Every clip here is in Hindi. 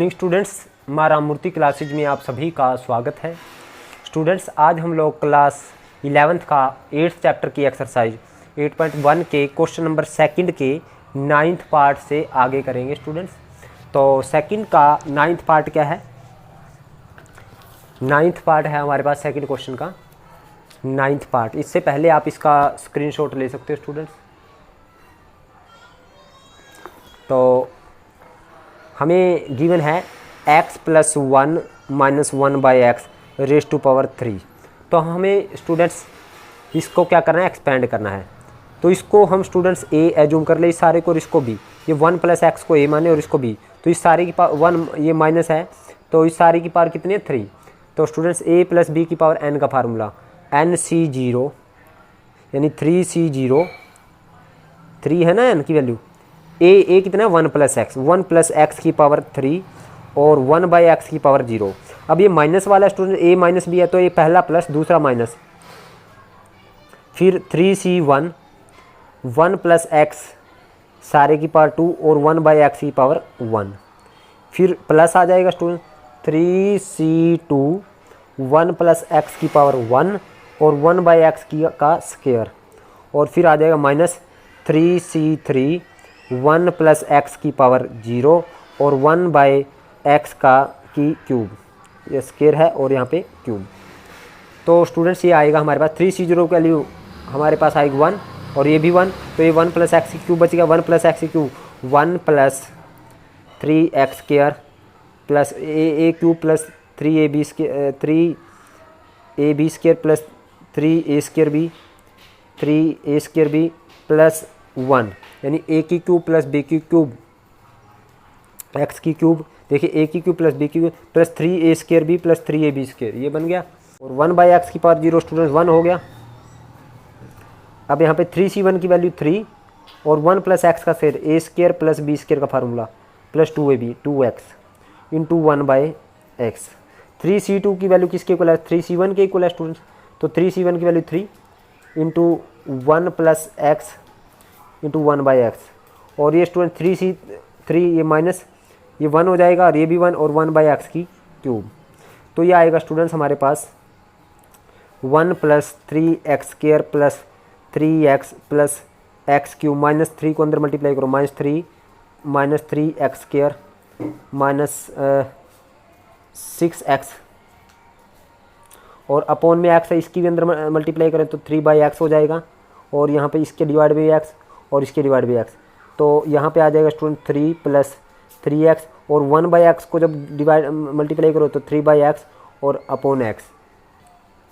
मॉर्निंग स्टूडेंट्स, माँ राममूर्ति क्लासेज में आप सभी का स्वागत है। स्टूडेंट्स, आज हम लोग क्लास 11th का 8th चैप्टर की एक्सरसाइज 8.1 के क्वेश्चन नंबर 2 के 9th पार्ट से आगे करेंगे। स्टूडेंट्स, तो सेकंड का 9th पार्ट क्या है? 9th पार्ट है हमारे पास सेकंड क्वेश्चन का 9th पार्ट। इससे पहले आप इसका स्क्रीनशॉट ले सकते हो स्टूडेंट्स। तो हमें गिवन है x + 1 - 1/x rays to power 3। तो हमें स्टूडेंट्स इसको क्या करना है? एक्सपेंड करना है। तो इसको हम स्टूडेंट्स a एज्यूम कर ले, इस सारे को और इसको b। ये 1 + x को a माने और इसको b। तो इस सारे की पावर 1, ये माइनस है, तो इस सारे की पावर कितनी है? 3। तो स्टूडेंट्स a + b की पावर n का फार्मूला nc0 यानी 3c0, 3 है ना n की वैल्यू। a कितना है? 1 + x, 1 + x की पावर 3 और 1/x की पावर 0। अब ये माइनस वाला स्टूडेंट a - b है, तो ये पहला प्लस दूसरा माइनस, फिर 3c1 1 + x सारे की पावर 2 और 1/x की पावर 1, फिर प्लस आ जाएगा स्टूडेंट 3c2 1 + x की पावर 1 और 1/x की का स्क्वायर, और फिर आ जाएगा माइनस 3c3 1 + x की पावर 0 और 1/x का की क्यूब। ये स्क्वायर है और यहाँ पे क्यूब। तो स्टूडेंट्स ये आएगा हमारे पास 3c0 की वैल्यू हमारे पास आएगी 1 और ये भी 1, तो ये 1 + x की क्यूब बचेगा। 1 + x की cube 1 + 3x² plus a cube plus 3ab² 3ab² plus 3a² b plus 1 यानी a की क्यूब प्लस b की क्यूब x की क्यूब। देखिए a की क्यूब प्लस b की cube plus 3a² b plus 3ab², ये बन गया। और 1/x की पावर 0 स्टूडेंट्स 1 हो गया। अब यहाँ पे 3c1 की वैल्यू 3 और 1 + x का स्क्वायर a² प्लस b² का formula plus 2ab 2x into 1/x। 3c2 की वैल्यू किसके इक्वल है? 3c1 के इक्वल है स्टूडेंट्स। तो 3c1 की value 3 into 1 + x into 1/x। और ये स्टूडेंट 3c3 ये माइनस ये 1 हो जाएगा और ये भी 1 और 1/x की क्यूब। तो ये आएगा स्टूडेंट्स हमारे पास 1 + 3x² plus 3x plus x³ minus 3 को अंदर मल्टीप्लाई करो माइनस 3x² माइनस 6x और अपॉन में x है, इसकी भी अंदर मल्टीप्लाई करें तो 3/x हो जाएगा, और यहाँ पे इसके डिवाइड बाई x और इसके डिवाइड बाई x। तो यहाँ पे आ जाएगा स्टूडेंट 3 + 3x और 1/x को जब डिवाइड मल्टीप्लाई करो तो 3/x और अपॉन x।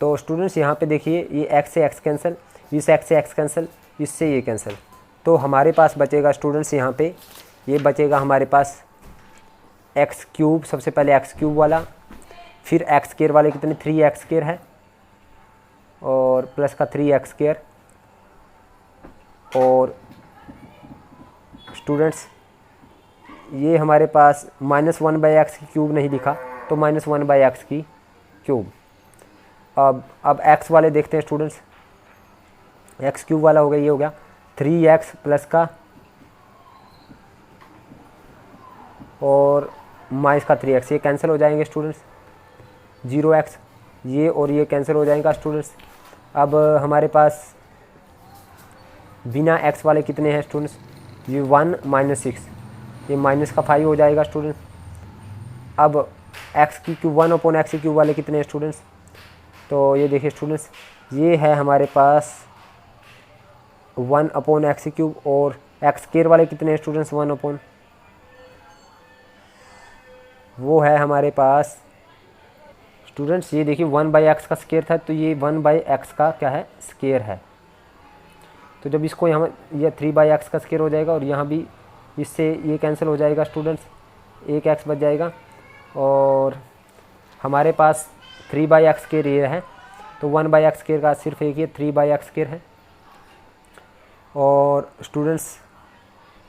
तो स्टूडेंट्स यहाँ पे देखिए ये x से x कैंसिल, इस x से x कैंसिल, इससे ये कैंसिल। तो हमारे पास बचेगा स्टूडेंट्स यहाँ पे ये बचेगा हमारे पास x³ सबसे पहले x³ वाला, फिर x² वाले कितने 3x² है और प्लस का 3x², और स्टूडेंट्स ये हमारे पास -1/x की क्यूब नहीं लिखा तो -1/x की क्यूब। अब x वाले देखते हैं स्टूडेंट्स। x³ वाला हो गया, ये हो गया 3x प्लस का और माइनस का 3x, ये कैंसिल हो जाएंगे स्टूडेंट्स। 0x ये और ये कैंसिल हो जाएगा स्टूडेंट्स। अब हमारे पास बिना x वाले कितने हैं स्टूडेंट्स? ये 1 - 6, ये माइनस का 5 हो जाएगा स्टूडेंट्स। अब x की क्यूब 1/x की क्यूब वाले कितने हैं स्टूडेंट्स? तो ये देखिए स्टूडेंट्स ये है हमारे पास 1/x की क्यूब, और x² वाले कितने हैं स्टूडेंट्स? 1/, वो है हमारे पास स्टूडेंट्स ये देखिए 1/x का स्क्वायर था, तो ये 1/x का क्या है? स्क्वायर है। तो जब इसको यहाँ ये 3/x का स्क्वायर हो जाएगा और यहाँ भी इससे ये कैंसिल हो जाएगा स्टूडेंट्स, एक x बच जाएगा और हमारे पास 3/x स्क्वायर ये है। तो 1/x स्क्वायर का सिर्फ एक ही 3/x स्क्वायर है, और स्टूडेंट्स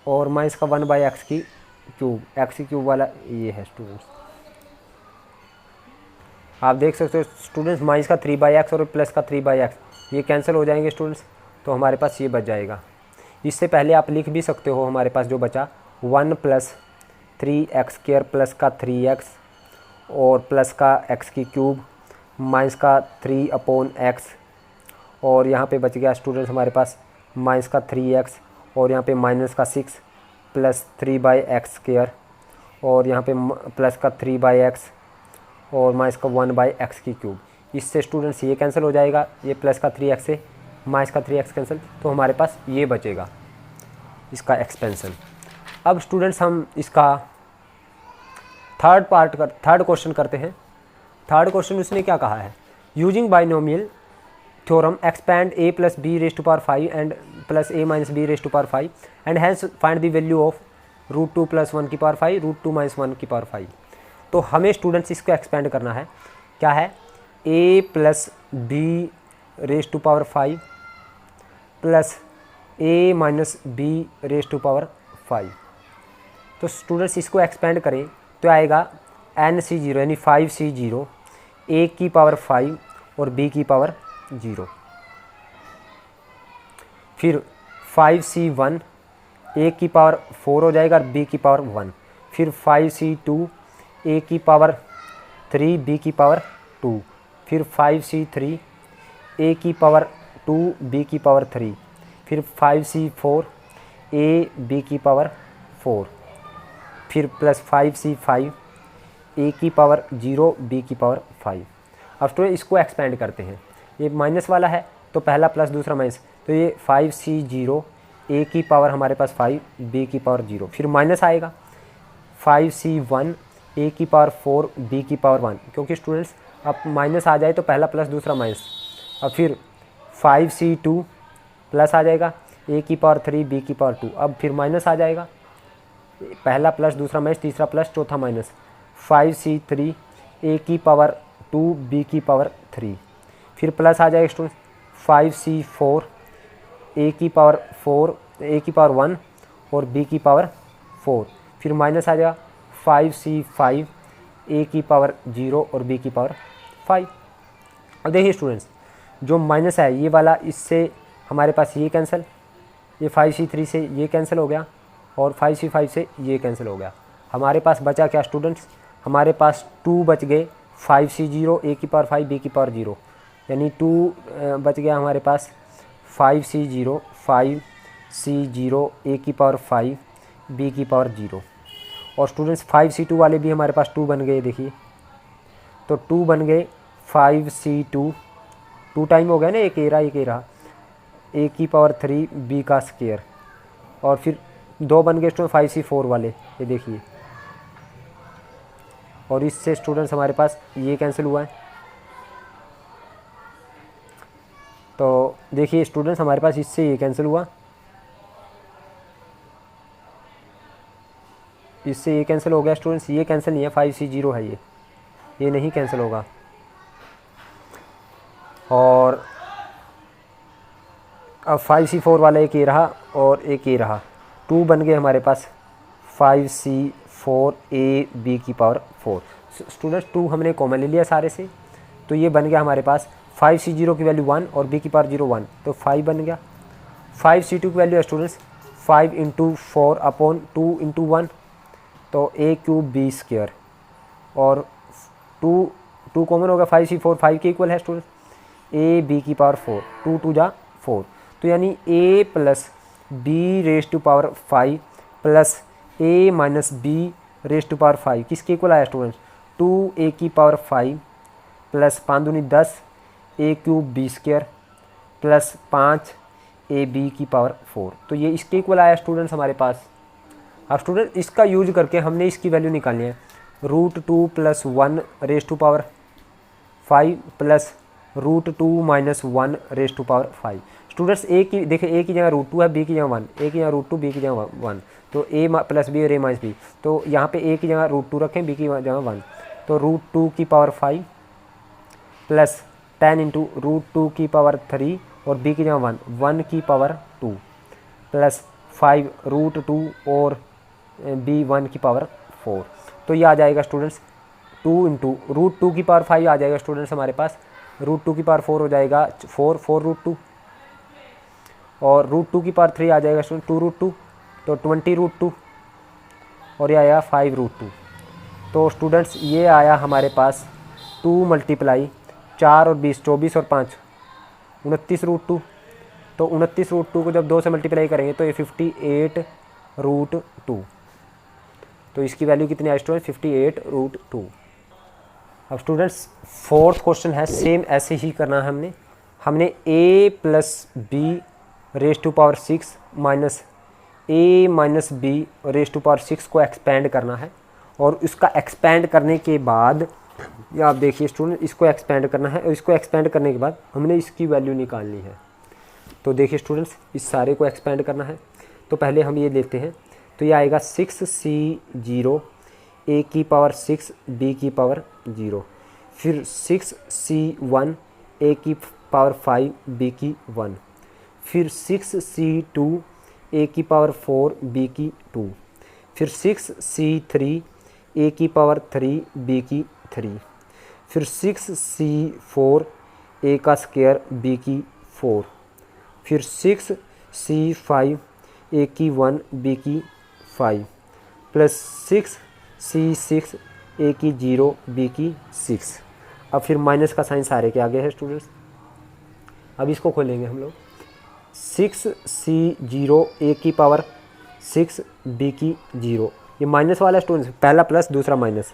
और माइनस का 1/x की क्यूब, x की क्यूब वाला ये है स्टूडेंट्स। आप देख सकते हो स्टूडेंट्स माइनस का 3/x और प्लस का 3/x ये कैंसिल हो जाएंगे स्टूडेंट्स, तो हमारे पास ये बच जाएगा। इससे पहले आप लिख भी सकते हो हमारे पास जो बचा 1 + 3x² प्लस का 3x और प्लस का x³ माइनस का 3/x और यहाँ पे बच गया स्टूडेंट्स हमारे पास माइनस का 3x और यहाँ पे माइनस का 6 प्लस 3/x² और यहाँ पे प्लस का 3/x और माइनस का 1/x³। इससे स्टूडेंट्स ये कैंसिल हो जाएगा, ये प्लस का 3x से माइनस का 3x कैंसिल, तो हमारे पास ये बचेगा इसका एक्सपेंशन। अब स्टूडेंट्स हम इसका थर्ड क्वेश्चन करते हैं। थर्ड क्वेश्चन उसने क्या कहा है, using binomial theorem expand a plus B raise to power 5 and plus a minus B raise to power 5 and hence find the value of √2 plus 1 की पावर 5 √2 माइनस 1 की पावर 5। तो हमें स्टूडेंट्स इसको एक्सपेंड करना है, क्या है a plus B raise to power 5 plus a minus B raise to power 5। तो स्टूडेंट्स इसको एक्सपेंड करें तो आएगा NC0 यानी 5C0 a की पावर 5 और b की पावर 0, फिर 5C1 a की पावर 4 हो जाएगा और b की पावर 1, फिर 5C2 a की पावर 3 b की पावर 2, फिर 5C3 a की पावर 2 b की पावर 3, फिर 5C4 a b की पावर 4, फिर प्लस 5C5 a की पावर 0 b की पावर 5। अब स्टूडेंट इसको एक्सपेंड करते हैं, ये माइनस वाला है तो पहला प्लस दूसरा माइनस, तो ये 5C0 a की पावर हमारे पास 5 b की पावर 0, फिर माइनस आएगा 5C1 a की पावर 4 b की पावर 1, क्योंकि स्टूडेंट्स अब माइनस आ जाए तो पहला प्लस दूसरा माइनस, अब फिर 5C2 प्लस आ जाएगा a की पावर 3 b की पावर 2, अब फिर माइनस आ जाएगा पहला प्लस दूसरा माइनस तीसरा प्लस चौथा माइनस 5C3 a की पावर 2 b की पावर 3, फिर प्लस आ जाएगा स्टूडेंट 5C4 a की पावर 4 a की पावर 1 और b की पावर 4, फिर माइनस आ जाएगा 5C5 a की पावर 0 और b की पावर 5। अब देखिए स्टूडेंट्स जो माइनस है ये वाला, इससे हमारे पास ये कैंसिल, ये 5C3 से ये कैंसिल हो गया और 5C5 से ये कैंसिल हो गया। हमारे पास बचा क्या स्टूडेंट्स, हमारे पास 2 बच गए 5C0 a की पावर 5 b की पावर 0, यानी 2 बच गया हमारे पास 5C0 a की पावर 5 b की पावर 0, और स्टूडेंट्स 5C2 वाले भी हमारे पास 2 बन गए, देखिए तो 2 बन गए 5C2 2 टाइम हो गया ना, एक ए रहा a की पावर 3 b का स्क्वायर, और फिर 2 बन गए स्टूडेंट 5C4 वाले, ये देखिए, और इससे स्टूडेंट्स हमारे पास ये कैंसिल हुआ है। तो देखिए स्टूडेंट्स हमारे पास इससे ये कैंसिल हुआ, इससे ये कैंसिल हो गया स्टूडेंट्स, ये कैंसिल नहीं है 5C0 है, ये नहीं कैंसिल होगा, और अब 5C4 वाला एक ये रहा और एक ये रहा, 2 बन गए हमारे पास 5C4 a b की पावर 4। स्टूडेंट्स 2 हमने कॉमन ले लिया सारे से, तो ये बन गया हमारे पास 5C0 की वैल्यू 1 और b की पावर 0 1, तो 5 बन गया। 5C2 की वैल्यू है स्टूडेंट्स 5 × 4/2 × 1, तो a³ b², और 2 कॉमन होगा 5C4 5 के इक्वल है स्टूडेंट्स, a b की पावर 4 2 2 जा 4, तो यानी a plus b raise to power 5 plus a minus b raise to power 5 किसके इक्वल आया स्टूडेंट्स, 2a की पावर 5 प्लस 5 दूनी 10 a³ b² प्लस 5 ab की पावर 4, तो ये इसके इक्वल आया स्टूडेंट्स हमारे पास। अब स्टूडेंट इसका यूज करके हमने इसकी वैल्यू निकालनी है, √2 plus 1 raise to power 5 plus √2 minus 1 raise to power 5। Students a की देखिए, a की जगह √2 है, b की जगह 1, a की जगह √2 b की जगह 1, तो a प्लस b और a माइनस b, तो यहाँ पे a की जगह √2 रखें, b की जगह 1, तो √2 की पावर 5 प्लस 10 × √2 की पावर 3 और b की जगह 1 की पावर 2 प्लस 5 √2 और b 1 की पावर 4, तो ये आ जाएगा स्टूडेंट्स 2 × √2 की पावर 5 आ जाएगा स्टूडेंट्स हमारे पास, √2 की पावर 4 हो जाएगा 4 √2, और √2 की पावर 3 आ जाएगा स्टूडेंट 2 √2, तो 20 √2, और ये आया 5√2। तो स्टूडेंट्स ये आया हमारे पास 2 × 4 और 20, 24 और 5 29√2। तो 29√2 को जब 2 से मल्टीप्लाई करेंगे तो ये 58√2। तो इसकी वैल्यू कितनी आई स्टूडेंट? 58√2। अब स्टूडेंट्स फोर्थ क्वेश्चन है, सेम ऐसे ही करना है हमने a + b⁶ minus a - b⁶ को एक्सपेंड करना है। और इसका एक्सपेंड करने के बाद ये आप देखिए स्टूडेंट, इसको एक्सपेंड करना है और इसको एक्सपेंड करने के बाद हमने इसकी वैल्यू निकालनी है। तो देखिए स्टूडेंट्स, इस सारे को एक्सपेंड करना है। तो पहले हम ये लेते हैं, तो ये आएगा 6c0 a⁶ b⁵, फिर 6c1 a⁵ b⁵, फिर 6c2 a⁴ b⁵, फिर 6c3 a⁵ b⁵, फिर 6c4 a² b⁴, फिर 6c5 a⁴ b⁵, plus 6c6 a�0 b⁵। अब फिर माइनस का साइन सारे के आगे है स्टूडेंट्स। अब इसको खोलेंगे हम लोग, 6c0 a⁶ b⁵, ये माइनस वाला स्टूडेंट्स, पहला प्लस दूसरा माइनस।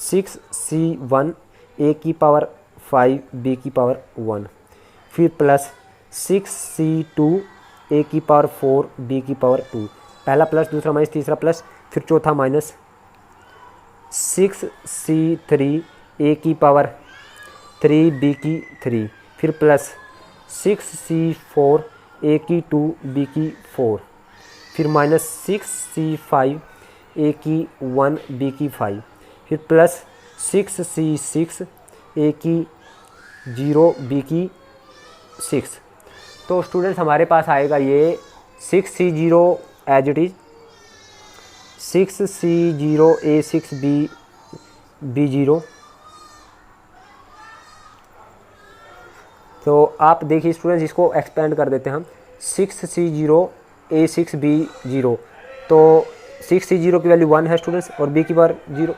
6c1 a⁵ b⁵, फिर प्लस 6c2 a⁴ b⁵, पहला प्लस दूसरा माइनस तीसरा प्लस, फिर चौथा माइनस। 6c3 a⁵ b⁵, फिर प्लस 6c4 a⁵ b⁵, फिर माइनस 6c5 a⁵ b⁵, फिर प्लस 6c6 a�0 b⁵। तो स्टूडेंट्स हमारे पास आएगा ये 6c0 as it is 6c0 a6 b⁵। तो आप देखिए स्टूडेंट्स, इसको एक्सपेंड कर देते हैं हम, 6c0 a6 b⁵। तो 6c0 की वैल्यू 1 है स्टूडेंट्स और b⁵0।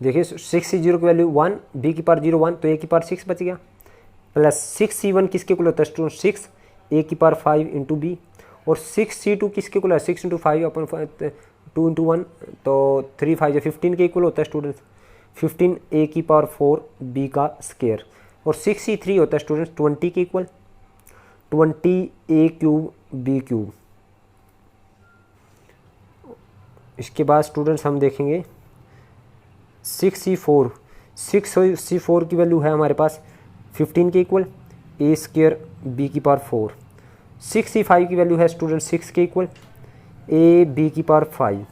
देखिए 6c0 की वैल्यू 1, b⁵0 1, तो a⁵ बच गया। प्लस 6c1 किसके इक्वल होता है स्टूडेंट? 6 a⁵ इंटू b, और 6c2 किसके इक्वल है? 6 × 5 अपन 2 × 1, तो 3 5 15 के इक्वल होता है स्टूडेंट्स। 15 a⁴ b², और 6c3 होता है स्टूडेंट्स 20 के इक्वल, 20 a³ b³। इसके बाद स्टूडेंट्स हम देखेंगे 6c4 की वैल्यू है हमारे पास 15 के इक्वल, a² b⁴। 6c5 की वैल्यू है स्टूडेंट 6 के इक्वल, a b⁵,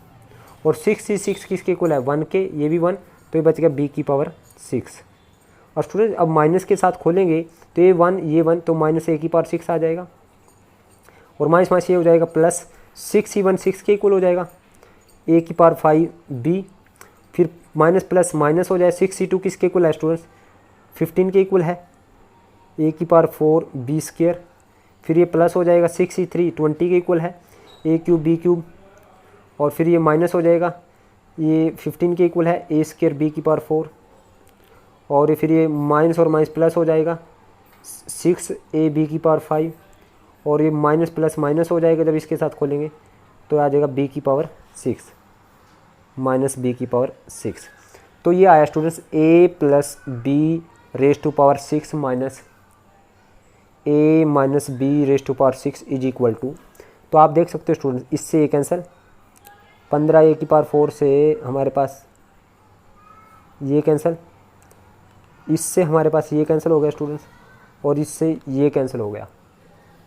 और 6c6 किसके इक्वल है? 1 के, ये भी 1, तो ये बच गया b⁵। और स्टूडेंट अब माइनस के साथ खोलेंगे तो ये 1 तो माइनस a⁵ आ जाएगा, और माइनस माइनस ये हो जाएगा प्लस 6c1 6 के इक्वल हो जाएगा, a⁵ b, फिर माइनस प्लस माइनस हो जाए। 6c2 किसके इक्वल है स्टूडेंट्स? 15 के इक्वल है, a⁴ b², फिर ये प्लस हो जाएगा 6c3 20 के इक्वल है, a³ b³, और फिर ये माइनस हो जाएगा, ये 15 के इक्वल है, a² b⁴, और ये फिर ये माइनस और माइनस प्लस हो जाएगा 6a b⁵, और ये माइनस प्लस माइनस हो जाएगा जब इसके साथ खोलेंगे तो आ जाएगा b⁶ माइनस b⁶। तो ये आया students a + b⁶ minus a - b⁶ is equal to, तो आप देख सकते हो स्टूडेंट्स, इससे ये कैंसिल, 15 a⁴ से हमारे पास ये कैंसिल, इससे हमारे पास ये कैंसिल हो गया स्टूडेंट्स, और इससे ये कैंसिल हो गया।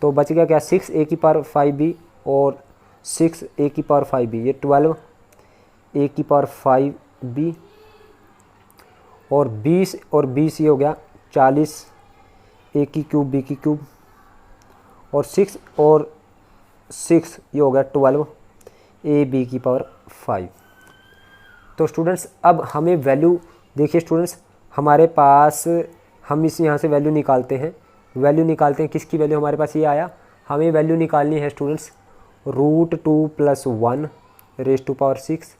तो बच गया क्या? 6 a⁵b और 6 a⁵b, ये 12 a⁵b, और 20 और 20 ये हो गया 40 a³ b³, और 6 और 6 ये हो गया 12 a b⁵। तो स्टूडेंट्स अब हमें वैल्यू देखिए स्टूडेंट्स, हमारे पास हम इस यहाँ से वैल्यू निकालते हैं किसकी वैल्यू हमारे पास ये आया, हमें वैल्यू निकालनी है students √2 + 1 raise to power 6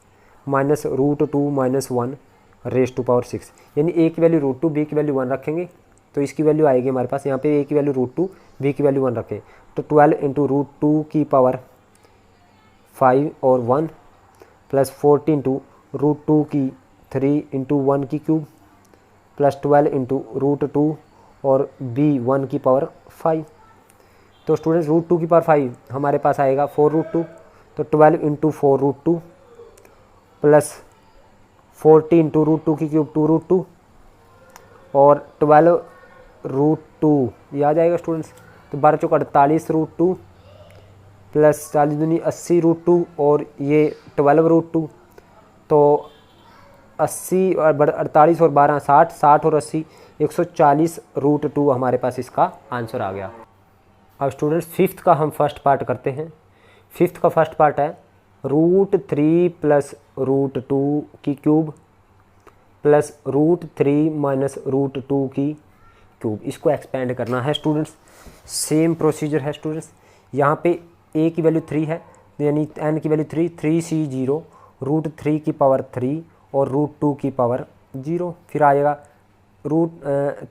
minus √2 - 1 raise to power 6, यानी a की वैल्यू √2, b की वैल्यू 1 रखेंगे तो इसकी वैल्यू आएगी हमारे पास, यहाँ पे a की वैल्यू √2, b की वैल्यू 1 रखें तो 12 × √2 की पावर 5 और 1 प्लस 14 × √2 की 3 × 1 की क्यूब प्लस 12 × √2 और b 1 की पावर 5। तो स्टूडेंट्स √2 की पावर 5 हमारे पास आएगा 4√2, तो 12 × 4√2 प्लस 14 × √2 की क्यूब 2√2 और 12√2 ये आ जाएगा स्टूडेंट्स, तो 12 चौक 48√2 प्लस 40 दूनी 80√2 और ये 12√2, तो 80 और 48 और 12 60, 60 और 80 140√2 हमारे पास इसका आंसर आ गया। अब स्टूडेंट्स फिफ्थ का हम फर्स्ट पार्ट करते हैं। फिफ्थ का फर्स्ट पार्ट है √3 + √2 की क्यूब प्लस √3 - √2 की क्यूब, इसको एक्सपेंड करना है स्टूडेंट्स। सेम प्रोसीजर है स्टूडेंट्स, यहाँ पे a की वैल्यू 3 है यानी n की वैल्यू 3, 3c0 √3 की पावर 3 और √2 की पावर 0, फिर आएगा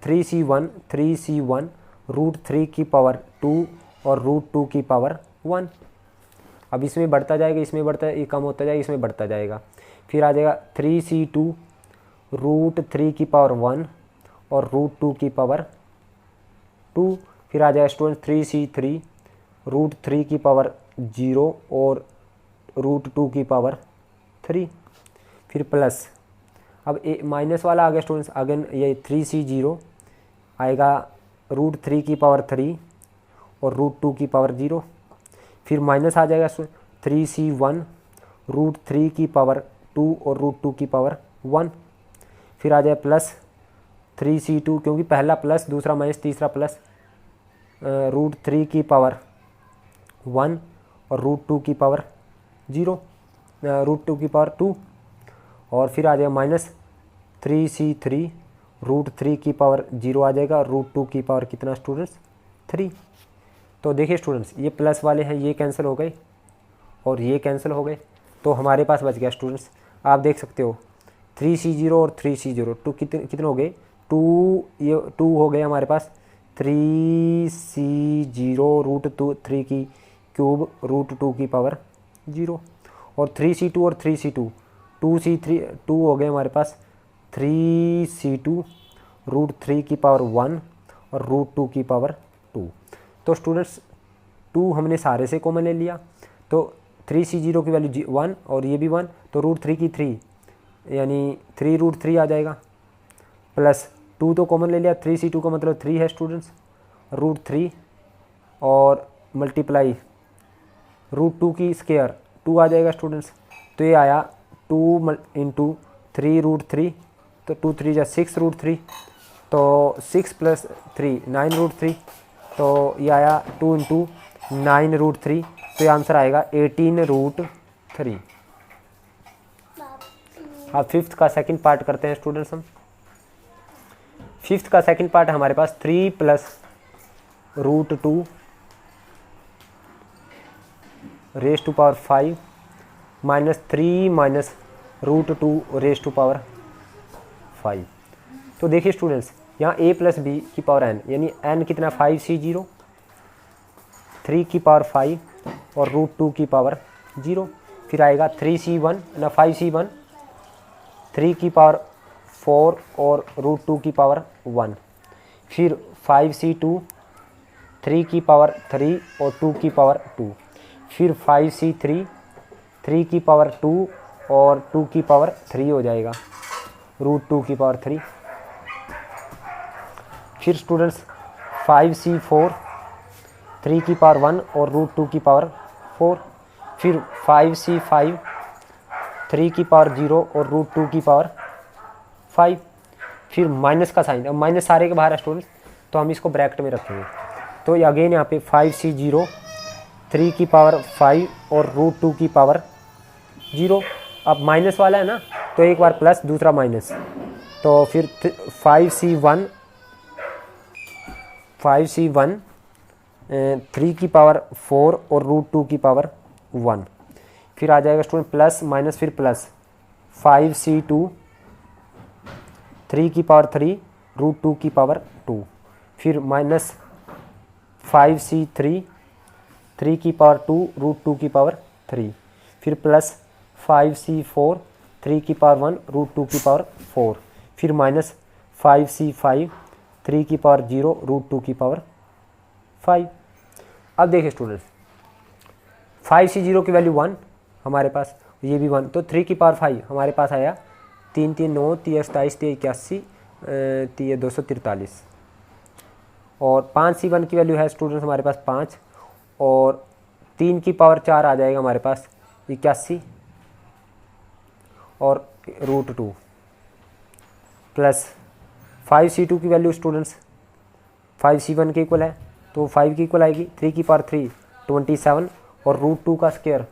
3c1 √3 की पावर 2 और √2 की पावर 1। अब इसमें बढ़ता जाएगा, इसमें बढ़ता है, ये कम होता जाएगा, इसमें बढ़ता जाएगा। फिर आ जाएगा 3c2 √3 की पावर 1 और √2 की पावर 2। फिर आ जाएगा स्टूडेंट 3c3 √3 की पावर 0 और √2 की पावर 3। फिर प्लस, अब ए माइनस वाला आ गया स्टूडेंट्स, अगेन ये 3c0 आएगा √3 की पावर 3 और √2 की पावर 0। फिर माइनस आ जाएगा 3c1 √3 की पावर 2 और √2 की पावर 1। फिर आ जाए प्लस 3c2, क्योंकि पहला प्लस दूसरा माइनस तीसरा प्लस √3 की पावर 1 और √2 की पावर 0, √2 की पावर 2। और फिर आ जाएगा माइनस 3c3 √3 की पावर 0 आ जाएगा, √2 की पावर कितना स्टूडेंट्स 3। तो देखिए स्टूडेंट्स ये प्लस वाले हैं, ये कैंसिल हो गए और ये कैंसिल हो गए, तो हमारे पास बच गया स्टूडेंट्स, आप देख सकते हो 3c0 और 3c0 टू कितने हो गए 2, ये 2 हो गए हमारे पास 3c0 √3 की क्यूब √2 की पावर 0 और 3c2 और 3c2 2c3 2 हो गए हमारे पास 3c2 √3 की पावर 1 और √2 की पावर 2। तो स्टूडेंट्स 2 हमने सारे से कॉमन ले लिया, तो 3c0 की वैल्यू 1 और ये भी 1, तो √3 की 3 यानी 3√3 आ जाएगा, प्लस 2 तो कॉमन ले लिया, 3c2 का मतलब 3 है स्टूडेंट्स, √3 और मल्टीप्लाई √2 की स्क्वायर 2 आ जाएगा स्टूडेंट्स, तो ये आया 2 × 3√3, तो 2 3 जा 6 √3, तो 6 + 3 9 √3, तो ये आया 2 × 9 √3, तो ये आंसर आएगा 18 √3। अब फिफ्थ का सेकंड पार्ट करते हैं स्टूडेंट्स हम। फिफ्थ का सेकंड पार्ट हमारे पास 3 + √2 raise to power 5 minus 3 - √2 raise to power 5। तो देखिए स्टूडेंट्स यहाँ a + b की पावर n यानी n कितना 5c0 3 की पावर 5 और √2 की पावर 0। फिर आएगा 3c1 ना 5c1 3 की पावर 4 और √2 की पावर 1। फिर 5c2 3 की पावर 3 और 2 की पावर 2। फिर 5c3 3 की पावर 2 और 2 की पावर 3 हो जाएगा, √2 की पावर 3। फिर स्टूडेंट्स 5c4 3 की पावर 1 और √2 की पावर 4। फिर 5c5 3 की पावर 0 और √2 की पावर 5। फिर माइनस का साइन, अब माइनस सारे के बाहर है स्टूडेंट्स, तो हम इसको ब्रैकेट में रखेंगे, तो अगेन यहाँ पे 5c0 3 की पावर 5 और √2 की पावर 0। अब माइनस वाला है ना, तो एक बार प्लस दूसरा माइनस, तो फिर 5c1 3 की पावर 4 और √2 की पावर 1, फिर आ जाएगा स्टूडेंट प्लस माइनस फिर प्लस 5c2 3 की पावर 3 रूट 2 की पावर 2, फिर माइनस 5c3 3 की पावर 2 रूट 2 की पावर 3, फिर प्लस 5c4 3 की पावर 1 रूट 2 की पावर 4, फिर माइनस 5c5 3 की पावर 0 रूट 2 की पावर 5। अब देखिए स्टूडेंट्स 5c0 की वैल्यू 1 हमारे पास, ये भी 1, तो 3 की पावर 5 हमारे पास आया 3 3 9 3 27 3 81 3 243, और 5c1 की वैल्यू है स्टूडेंट्स हमारे पास 5, और 3 की पावर 4 आ जाएगा हमारे पास 81 और रूट 2, प्लस 5c2 की वैल्यू स्टूडेंट्स 5c1 के इक्वल है, तो 5 की इक्वल आएगी 3 की पावर 3 27 और रूट 2 का स्क्वायर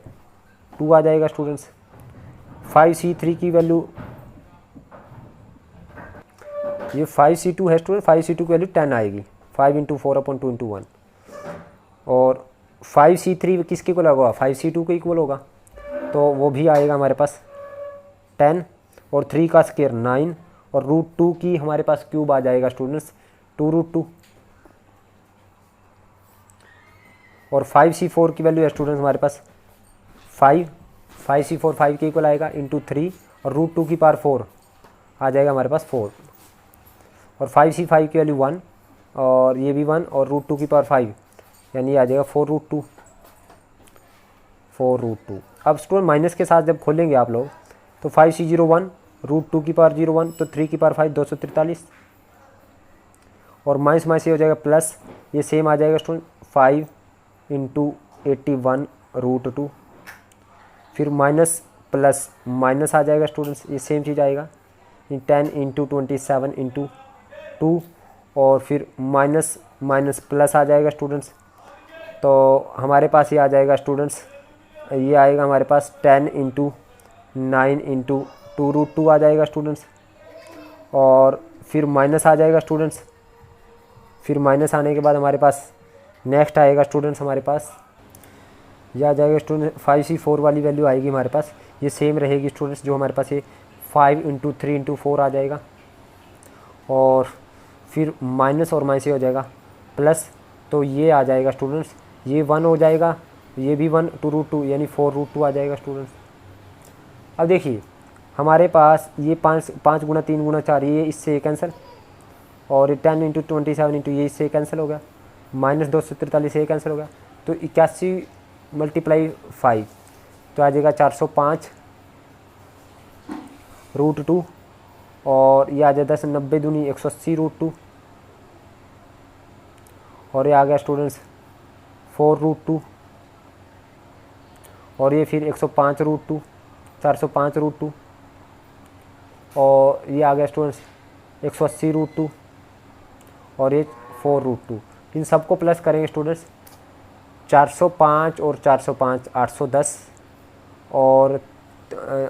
2 आ जाएगा स्टूडेंट्स। 5c3 की वैल्यू, ये 5c2 है स्टूडेंट, 5c2 की वैल्यू 10 आएगी, 5 इंटू 4/2 × 1, और 5c3 किसके इक्वल होगा, 5c2 के इक्वल होगा, तो वो भी आएगा हमारे पास 10 और 3 का स्क्वायर 9 और रूट 2 की हमारे पास क्यूब आ जाएगा स्टूडेंट्स 2 रूट 2, और 5c4 की वैल्यू है स्टूडेंट्स हमारे पास 5c4 5 के इक्वल आएगा इंटू 3 और रूट 2 की पावर 4 आ जाएगा हमारे पास 4, और 5c5 की वैल्यू 1 और ये भी 1 और रूट 2 की पावर 5 यानी आ जाएगा 4 रूट 2। अब स्टूडेंट माइनस के साथ जब खोलेंगे आप लोग तो 5c0 1 रूट 2 की पावर 0 1, तो 3 की पावर 5 243, और माइनस माइनस ये हो जाएगा प्लस, ये सेम आ जाएगा स्टूडेंट 5 इंटू 81 रूट 2, फिर माइनस प्लस माइनस आ जाएगा स्टूडेंट्स, ये सेम चीज़ आएगा 10 इंटू 27 इंटू 2, और फिर माइनस माइनस प्लस आ जाएगा स्टूडेंट्स, तो हमारे पास ये आ जाएगा स्टूडेंट्स, ये आएगा हमारे पास 10 इंटू 9 इंटू 2 रूट 2 आ जाएगा स्टूडेंट्स, और फिर माइनस आ जाएगा स्टूडेंट्स, फिर माइनस आने के बाद हमारे पास नेक्स्ट आएगा स्टूडेंट्स हमारे पास यह आ जाएगा स्टूडेंट 5c4 वाली वैल्यू आएगी हमारे पास, ये सेम रहेगी स्टूडेंट्स जो हमारे पास ये 5 इंटू 3 इंटू 4 आ जाएगा, और फिर माइनस और माइनस ये हो जाएगा प्लस, तो ये आ जाएगा स्टूडेंट्स, ये 1 हो जाएगा, ये भी 1 2 रूट 2 यानी 4 रूट 2 आ जाएगा स्टूडेंट्स। अब देखिए हमारे पास ये 5 गुना 3 गुना 4 ये इससे कैंसिल, और ये 10 इंटू 27 इंटू ये इससे कैंसिल हो गया, माइनस 243 ये कैंसिल हो गया, तो 81 मल्टीप्लाई 5 तो आ जाएगा 405 रूट 2, और ये आ जाए 10 90 दूनी 180 रूट 2, और ये आ गया स्टूडेंट्स 4 रूट 2, और ये फिर 105 रूट 2 405 रूट 2, और ये आ गया स्टूडेंट्स 180 रूट 2, और ये 4 रूट 2, इन सबको प्लस करेंगे स्टूडेंट्स 405 और 405 810, और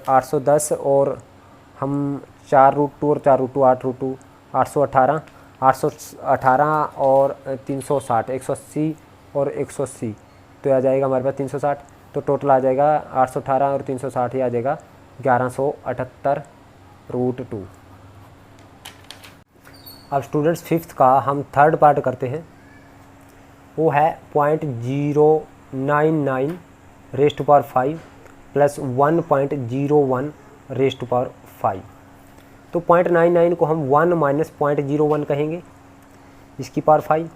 810 और हम 4 रूट 2 और 4 रूट 2 8 रूट 2 818 और 360 180 और 180, तो आ जाएगा हमारे पास 360, तो टोटल आ जाएगा 818 और 360 ही आ जाएगा 1178 रूट 2। अब स्टूडेंट्स फिफ्थ का हम थर्ड पार्ट करते हैं, वो है 0.099 raise to power 5 plus 1.01 raise to power 5। तो 0.99 को हम 1 माइनस 0.01 कहेंगे इसकी पावर 5,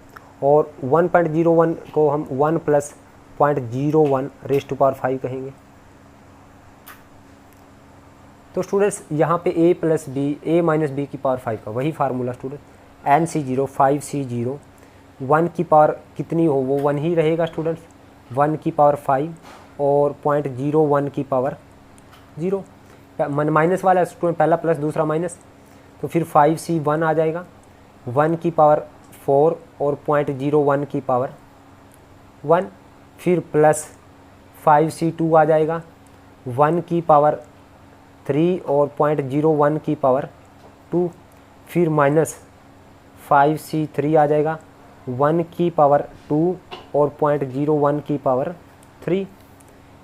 और 1.01 को हम 1 प्लस 0.01 रेज़ टू पावर 5 कहेंगे। तो स्टूडेंट्स यहाँ पे a plus B a minus B की पावर 5 का वही फार्मूला स्टूडेंट, NC0 5C0 1 की पावर कितनी हो वो 1 ही रहेगा स्टूडेंट्स, 1 की पावर 5 और 0.01 की पावर 0, माइनस वाला स्टूडेंट पहला प्लस दूसरा माइनस, तो फिर 5C1 आ जाएगा 1 की पावर 4 और 0.01 की पावर 1, फिर प्लस 5C2 आ जाएगा 1 की पावर 3 और 0.01 की पावर 2, फिर माइनस 5C3 आ जाएगा 1 की पावर 2 और 0.01 की पावर 3,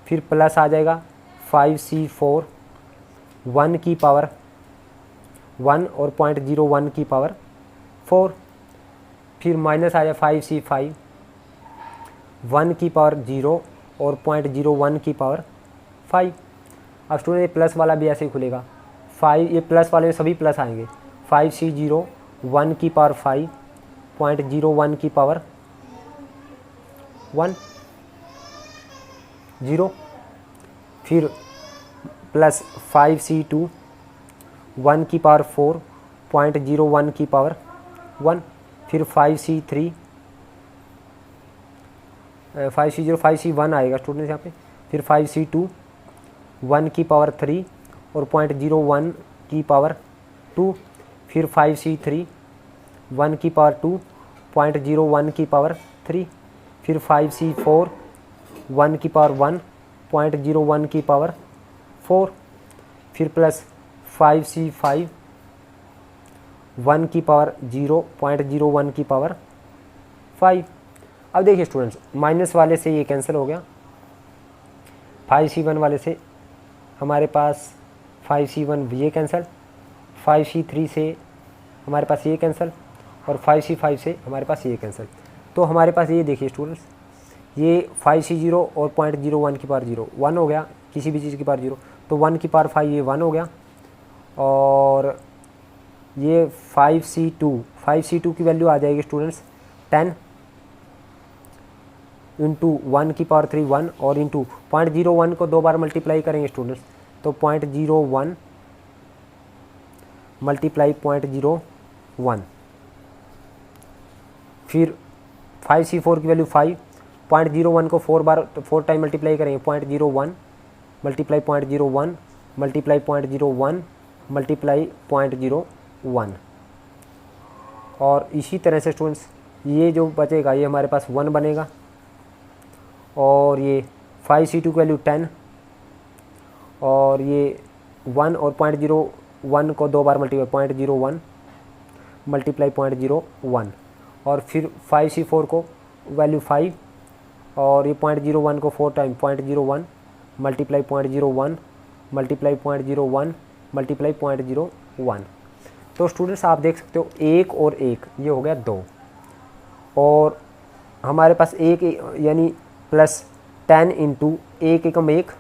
फिर प्लस आ जाएगा 5C4 1 की पावर 1 और 0.01 की पावर 4, फिर माइनस आ जाए 5C5 1 की पावर 0 और 0.01 की पावर 5। अब स्टूडेंट ये प्लस वाला भी ऐसे ही खुलेगा 5, ये प्लस वाले में सभी प्लस आएंगे 5C0 1 की पावर 5 0.01 की पावर 1 0, फिर प्लस 5C2 1 की पावर 4 0.01 की पावर 1, फिर 5C3 5C1 आएगा स्टूडेंट्स यहाँ पे, फिर 5C2 1 की पावर 3 और 0.01 की पावर 2, फिर 5C3 1 की पावर 2 0.01 की पावर 3, फिर 5C4 1 की पावर 1 0.01 की पावर 4, फिर प्लस 5C5 1 की पावर 0.01 की पावर 5। अब देखिए स्टूडेंट्स, माइनस वाले से ये कैंसिल हो गया, 5C1 वाले से हमारे पास 5C1 ये कैंसिल, 5C3 से हमारे पास ये कैंसिल और 5C5 से हमारे पास ये कैंसिल। तो हमारे पास ये देखिए स्टूडेंट्स, ये 5C0 और 0.01 की पावर 0 1 हो गया, किसी भी चीज़ की पावर 0, तो 1 की पावर 5 ये 1 हो गया, और ये 5C2 की वैल्यू आ जाएगी स्टूडेंट्स 10 इंटू 1 की पावर 3 1 और इंटू 0.01 को 2 बार मल्टीप्लाई करेंगे स्टूडेंट्स, तो 0.01 मल्टीप्लाई 0.01, फिर 5C4 की वैल्यू 5 0.01 को 4 टाइम मल्टीप्लाई करेंगे 0.01 मल्टीप्लाई 0.01 मल्टीप्लाई 0.01 मल्टीप्लाई 0.01, और इसी तरह से स्टूडेंट्स ये जो बचेगा ये हमारे पास 1 बनेगा, और ये 5C2 की वैल्यू 10 और ये 1 और 0.01 को 2 बार मल्टीप्लाई 0.01 मल्टीप्लाई 0.01, और फिर 5C4 को वैल्यू 5 और ये 0.01 को 4 टाइम 0.01 मल्टीप्लाई 0.01 मल्टीप्लाई 0.01 मल्टीप्लाई 0.01। तो स्टूडेंट्स आप देख सकते हो 1 और 1 ये हो गया 2, और हमारे पास 1 यानी प्लस 10 इंटू 1 एकम 1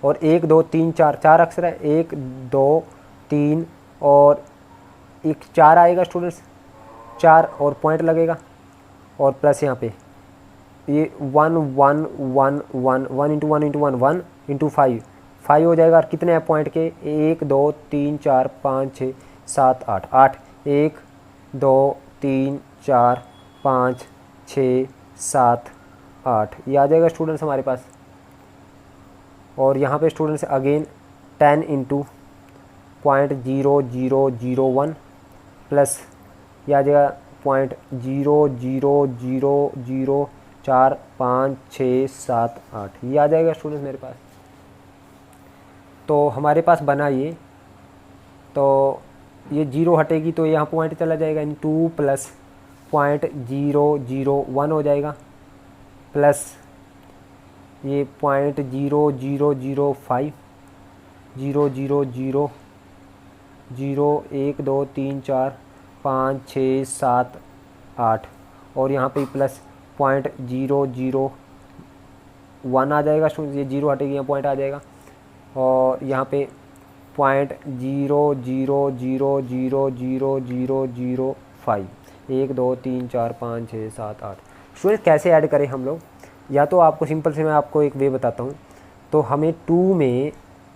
और 1 2 3 4 4 अक्षर है, 1 2 3 और 1 4 आएगा स्टूडेंट्स, 4 और पॉइंट लगेगा, और प्लस यहाँ पे ये 1 1 1 1 1 इंटू 1 इंटू 1 1 इंटू 5 हो जाएगा, और कितने हैं पॉइंट के 1 2 3 4 5 6 7 8 8 1 2 3 4 5 6 7 8 ये आ जाएगा स्टूडेंट्स हमारे पास, और यहाँ पे स्टूडेंट्स अगेन 10 इंटू 0.0001 प्लस ये आ जाएगा 0.00004 5 6 7 8 ये आ जाएगा स्टूडेंट्स मेरे पास। तो हमारे पास बना ये, तो ये 0 हटेगी तो यहाँ पॉइंट चला जाएगा, इन 2 प्लस 0.001 हो जाएगा, प्लस ये 0.0005 0 0 0 0 1 2 3 4 5 6 7 8 और यहाँ पे प्लस 0.001 आ जाएगा, ये 0 हटेगी यहाँ पॉइंट आ जाएगा, और यहाँ पे 0.00000005 1 2 3 4 5 6 7 8। स्टूडेंट कैसे ऐड करें हम लोग, या तो आपको सिंपल से मैं आपको एक वे बताता हूँ। तो हमें 2 में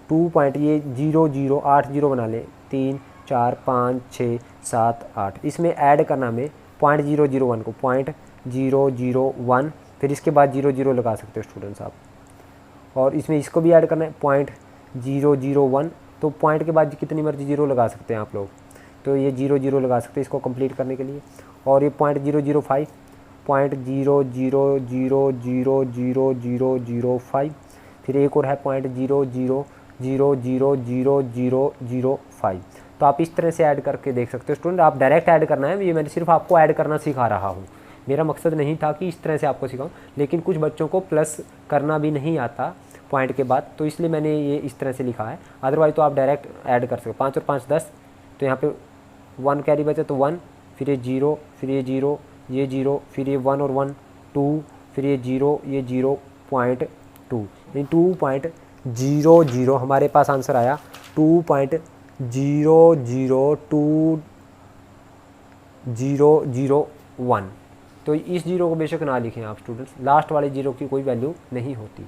2 पॉइंट ये 0 0 8 0 बना लें, 3 4 5 6 7 8, इसमें ऐड करना हमें 0.001 को 0.001, फिर इसके बाद 0 0 लगा सकते हो स्टूडेंट्स आप, और इसमें इसको भी ऐड करना है 0.001, तो पॉइंट के बाद कितनी मर्जी 0 लगा सकते हैं आप लोग, तो ये 0 0 लगा सकते हैं इसको कंप्लीट करने के लिए। और ये 0.005 0.0000005, फिर एक और है 0.0000005। तो आप इस तरह से ऐड करके देख सकते हो स्टूडेंट, आप डायरेक्ट ऐड करना है, ये मैंने सिर्फ आपको ऐड करना सिखा रहा हूँ, मेरा मकसद नहीं था कि इस तरह से आपको सिखाऊं, लेकिन कुछ बच्चों को प्लस करना भी नहीं आता पॉइंट के बाद, तो इसलिए मैंने ये इस तरह से लिखा है। अदरवाइज तो आप डायरेक्ट ऐड कर सकते हो, 5 और 5 10, तो यहाँ पे 1 कैरी बचा तो 1, फिर ये 0, फिर ये 0, ये 0, फिर ये 1 और 1 2, फिर ये 0, ये 0.2, यानी 2.00 हमारे पास आंसर आया 2.002001। तो इस जीरो को बेशक ना लिखें आप स्टूडेंट्स, लास्ट वाले जीरो की कोई वैल्यू नहीं होती।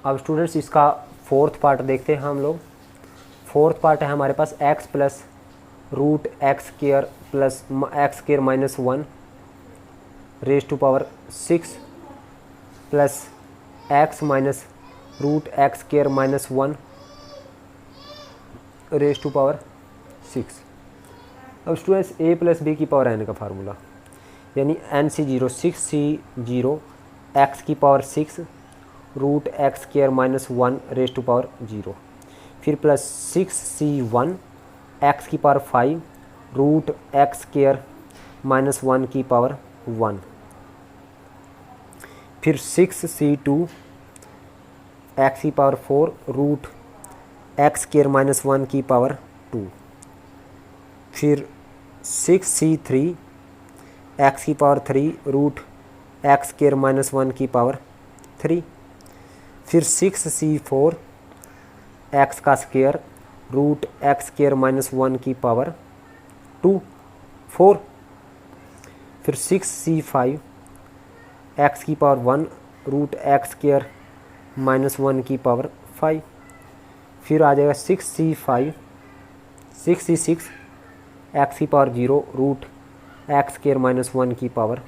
अब स्टूडेंट्स इसका फोर्थ पार्ट देखते हैं हम लोग। फोर्थ पार्ट है हमारे पास x plus root x square plus X square minus 1 raise to power 6 plus x minus root x square minus 1 raise to power 6। अब स्टूडेंट्स a प्लस बी की पावर n का फार्मूला, यानी NC0 6C0 x की power 6 root x square minus 1 raise to power 0, फिर प्लस 6C1 x की power 5 root x square minus 1 की पावर 1, फिर 6C2 x की power 4 root x square minus 1 की पावर 2, फिर 6C3 x की power 3 root x square minus 1 की पावर 3, फिर 6C4 x का square root x square minus 1 की पावर 2 4, फिर 6C5 x की power 1 root x square minus 1 की पावर 5, फिर आ जाएगा 6C6 x की power 0 root x square minus 1 की पावर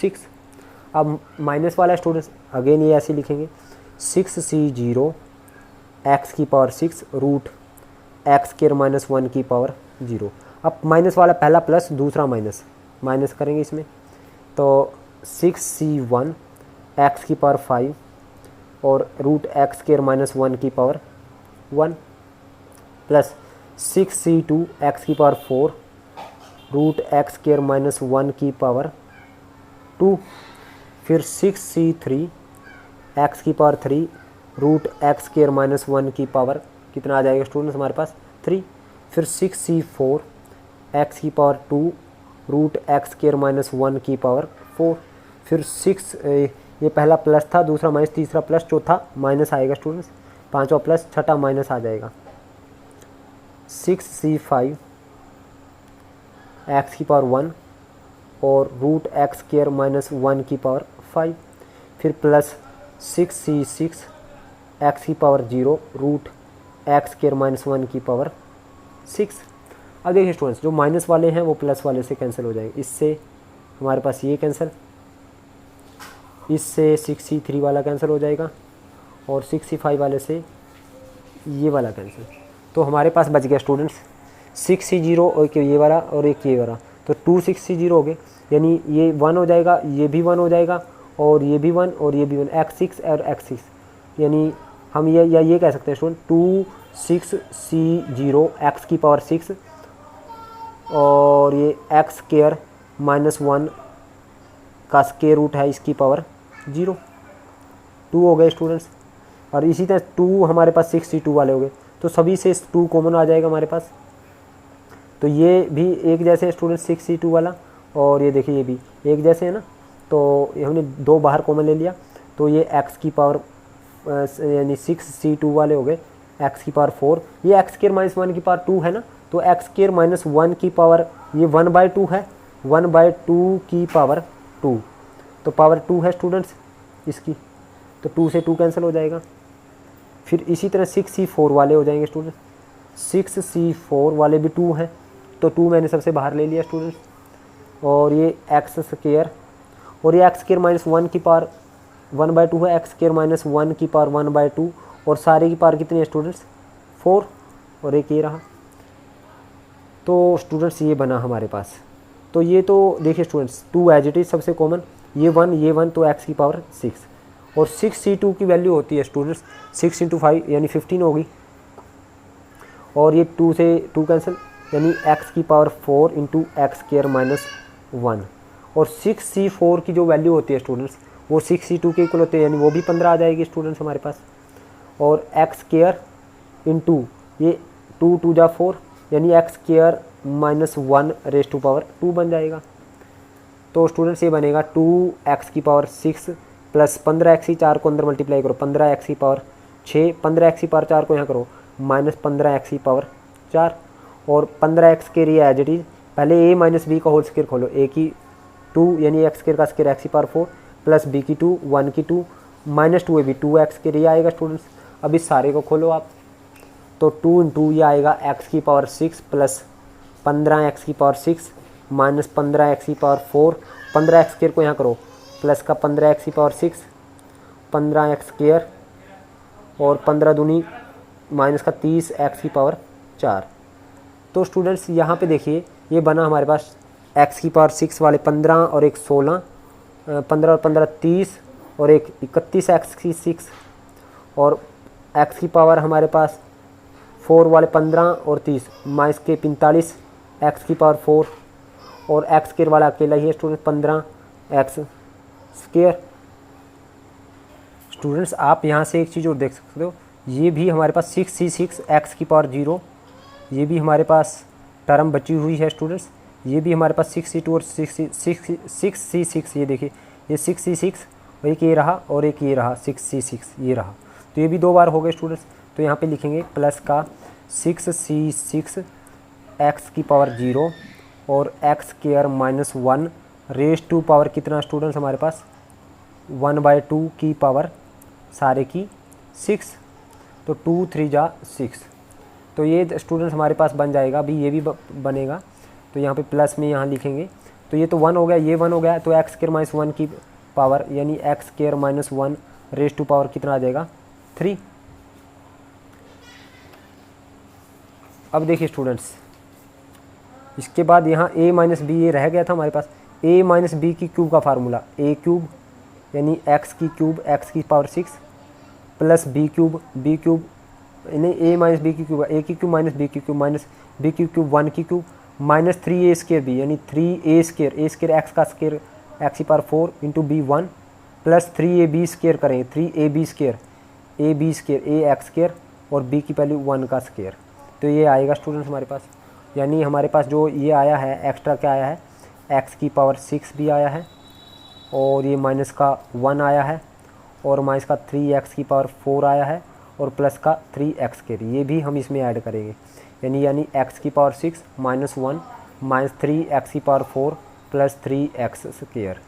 6। अब माइनस वाला स्टूडेंट्स अगेन ये ऐसे लिखेंगे 6C0 x की power 6 root x square minus 1 की पावर 0। अब माइनस वाला पहला प्लस दूसरा माइनस, माइनस करेंगे इसमें, तो 6C1 x की पावर 5 और रूट एक्स स्क्वायर माइनस 1 की पावर 1 प्लस 6C2 x की power 4 root x square minus 1 की पावर 2, फिर 6C3 x की power 3 root x square minus 1 की पावर कितना आ जाएगा स्टूडेंट्स हमारे पास 3, फिर 6C4 x की power 2 root x square minus 1 की पावर 4, फिर 6 ये पहला प्लस था, दूसरा माइनस, तीसरा प्लस, चौथा माइनस आएगा स्टूडेंट्स, पांचवा प्लस, छठा माइनस आ जाएगा 6C5 x की पावर 1 और रूट एक्स स्क्वायर माइनस 1 की पावर 5, फिर प्लस 6C6 x की power 0 root x square minus 1 की पावर 6। अब देखिए स्टूडेंट्स जो माइनस वाले हैं वो प्लस वाले से कैंसिल हो जाएंगे, इससे हमारे पास ये कैंसिल, इससे 6C3 वाला कैंसिल हो जाएगा और 6C5 वाले से ये वाला कैंसिल, तो हमारे पास बच गया स्टूडेंट्स 6C0 और ये वाला और एक ये वाला, तो 2 6C0 हो गए, यानी ये 1 हो जाएगा, ये भी 1 हो जाएगा और ये भी 1 और ये भी 1, x6 और x6, यानी हम ये कह सकते हैं स्टूडेंट 2 6C0 x की पावर 6 और ये एक्स स्क्वायर माइनस 1 का स्क्वायर रूट है इसकी पावर 0, 2 हो गए स्टूडेंट्स। और इसी तरह 2 हमारे पास 6C2 वाले हो गए, तो सभी से 2 कॉमन आ जाएगा हमारे पास, तो ये भी एक जैसे स्टूडेंट 6C2 वाला और ये देखिए ये भी एक जैसे है ना, तो हमने 2 बाहर कॉमन ले लिया, तो ये x की पावर यानी 6C2 वाले हो गए x की पावर 4, ये एक्स स्क्वायर माइनस 1 की पावर 2 है ना, तो एक्स स्क्वायर माइनस 1 की पावर ये 1/2 है, 1/2 की पावर 2, तो पावर 2 है स्टूडेंट्स इसकी, तो 2 से 2 कैंसिल हो जाएगा। फिर इसी तरह 6C4 वाले हो जाएंगे स्टूडेंट्स, 6C4 वाले भी 2 हैं, तो 2 मैंने सबसे बाहर ले लिया स्टूडेंट्स, और ये एक्स स्क्वायर और ये एक्स स्क्वायर माइनस 1 की पावर 1/2 है, एक्स स्क्वायर माइनस 1 की पावर 1/2 और सारे की पावर कितनी है स्टूडेंट्स 4 और एक ये रहा, तो स्टूडेंट्स ये बना हमारे पास। तो ये तो देखिए स्टूडेंट्स 2 एज इट इज सबसे कॉमन, ये 1 तो x की पावर 6 और 6C2 की वैल्यू होती है स्टूडेंट्स 6 × 5 यानी 15 होगी, और ये 2 से 2 कैंसिल, यानी x की पावर 4 × एक्स स्क्वायर माइनस 1 और 6c4 की जो वैल्यू होती है स्टूडेंट्स वो 6c2 के इक्वल होती है, यानी वो भी 15 आ जाएगी स्टूडेंट्स हमारे पास। और एक्स स्क्वायर इंटू ये 2 2 जा 4 यानी X square minus 1 raise to power 2 बन जाएगा। तो स्टूडेंट्स ये बनेगा 2x की पावर 6 प्लस 15x की 4 को अंदर मल्टीप्लाई करो 15x की पावर 6, 15x की पावर 4 को यहाँ करो माइनस 15x की पावर 4 और 15x के लिए एज इट इज पहले a माइनस बी का होल स्क्वायर खोलो, a की 2 यानी एक्स स्क्वायर का स्क्वायर एक्स की पावर 4 प्लस b की 2 1 की 2 माइनस 2 a भी 2x के लिए आएगा स्टूडेंट्स। अब इस सारे को खोलो आप, तो 2 इंटू ये आएगा x की पावर 6 प्लस 15x की पावर 6 माइनस 15x की पावर 4, 15x स्क्वायर को यहाँ करो प्लस का 15x की पावर 6 15x स्क्वायर और 15 दूनी माइनस का 30x की पावर 4। तो स्टूडेंट्स यहाँ पे देखिए ये बना हमारे पास x की पावर 6 वाले 15 और एक 16, 15 और 15 30 और एक 31x की 6 और x की पावर हमारे पास 4 वाले 15 और 30 माइनस के 45 x की पावर 4 और एक्स स्क्वायर वाला अकेला ही है स्टूडेंट 15x स्क्वायर। स्टूडेंट्स आप यहाँ से एक चीज़ और देख सकते हो, ये भी हमारे पास 6c6 x की पावर 0, ये भी हमारे पास टर्म बची हुई है स्टूडेंट्स। ये भी हमारे पास 6c2 और 6c6 ये देखिए ये 6c6 और एक ये रहा और एक ये रहा 6c6 ये रहा, तो ये भी 2 बार हो गए स्टूडेंट्स। तो यहाँ पे लिखेंगे प्लस का 6c6 x की पावर 0 और X square minus 1 raise to power कितना स्टूडेंट्स हमारे पास 1/2 की पावर सारे की 6, तो 2 3 जा 6। तो ये स्टूडेंट्स हमारे पास बन जाएगा, अभी ये भी बनेगा तो यहाँ पे प्लस में यहाँ लिखेंगे, तो ये तो 1 हो गया ये 1 हो गया, तो एक्स स्क्वायर माइनस 1 की पावर यानी X square minus 1 raise to power कितना आ जाएगा 3। अब देखिए स्टूडेंट्स इसके बाद यहाँ a माइनस बी ये रह गया था हमारे पास, a माइनस बी की क्यूब का फार्मूला a क्यूब यानी x की क्यूब x की पावर 6 प्लस b क्यूब यानी a माइनस बी की क्यूब a की क्यूब माइनस b की क्यूब माइनस b की क्यूब 1 की cube minus 3a square b यानी 3a स्क्वायर x का स्क्वायर x की power 4 into B 1 plus 3ab square करेंगे 3ab square a x square और b की वैल्यू 1 का स्क्वायर। तो ये आएगा स्टूडेंट्स हमारे पास, यानी हमारे पास जो ये आया है एक्स्ट्रा क्या आया है x की पावर 6 भी आया है और ये माइनस का 1 आया है और माइनस का 3x की पावर 4 आया है और प्लस का 3x स्क्वायर ये भी हम इसमें ऐड करेंगे, यानी x की पावर 6 माइनस 1 माइनस 3x की पावर 4 प्लस 3x स्क्वायर,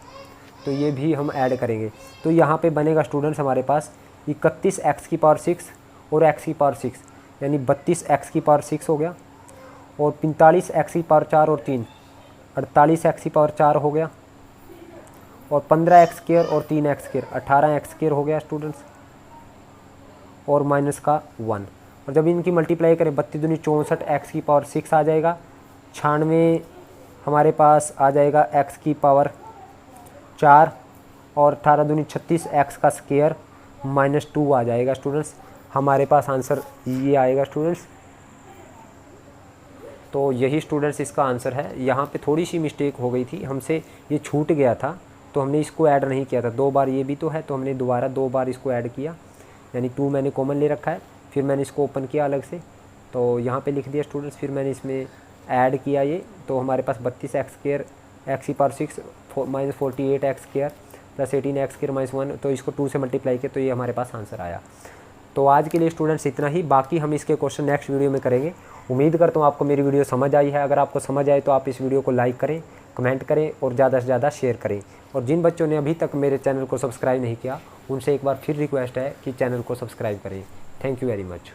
तो ये भी हम ऐड करेंगे। तो यहाँ पे बनेगा स्टूडेंट्स हमारे पास 31x की पावर 6 और x की पावर 6 यानी 32x की पावर 6 हो गया और 45x की पावर 4 और 3 48x की पावर 4 हो गया और 15x स्क्वायर और 3x स्क्वायर 18x स्क्वायर हो गया स्टूडेंट्स और माइनस का 1। और जब इनकी मल्टीप्लाई करें 32 दूनी 64 x की पावर 6 आ जाएगा, 96 हमारे पास आ जाएगा x की पावर 4 और 18 दूनी 36 x का स्क्वायर माइनस 2 आ जाएगा स्टूडेंट्स। हमारे पास आंसर ये आएगा स्टूडेंट्स। तो यही स्टूडेंट्स इसका आंसर है। यहाँ पे थोड़ी सी मिस्टेक हो गई थी हमसे, ये छूट गया था तो हमने इसको ऐड नहीं किया था। 2 बार ये भी तो है तो हमने दोबारा 2 बार इसको ऐड किया, यानी 2 मैंने कॉमन ले रखा है, फिर मैंने इसको ओपन किया अलग से तो यहाँ पे लिख दिया स्टूडेंट्स, फिर मैंने इसमें ऐड किया ये, तो हमारे पास 32x स्क्वायर एक्स की power 6 minus 48x square plus 18x square minus 1, तो इसको 2 से मल्टीप्लाई किया तो ये हमारे पास आंसर आया। तो आज के लिए स्टूडेंट्स इतना ही, बाकी हम इसके क्वेश्चन नेक्स्ट वीडियो में करेंगे। उम्मीद करता हूँ आपको मेरी वीडियो समझ आई है। अगर आपको समझ आए तो आप इस वीडियो को लाइक करें, कमेंट करें और ज़्यादा से ज़्यादा शेयर करें। और जिन बच्चों ने अभी तक मेरे चैनल को सब्सक्राइब नहीं किया उनसे एक बार फिर रिक्वेस्ट है कि चैनल को सब्सक्राइब करें। Thank you very much.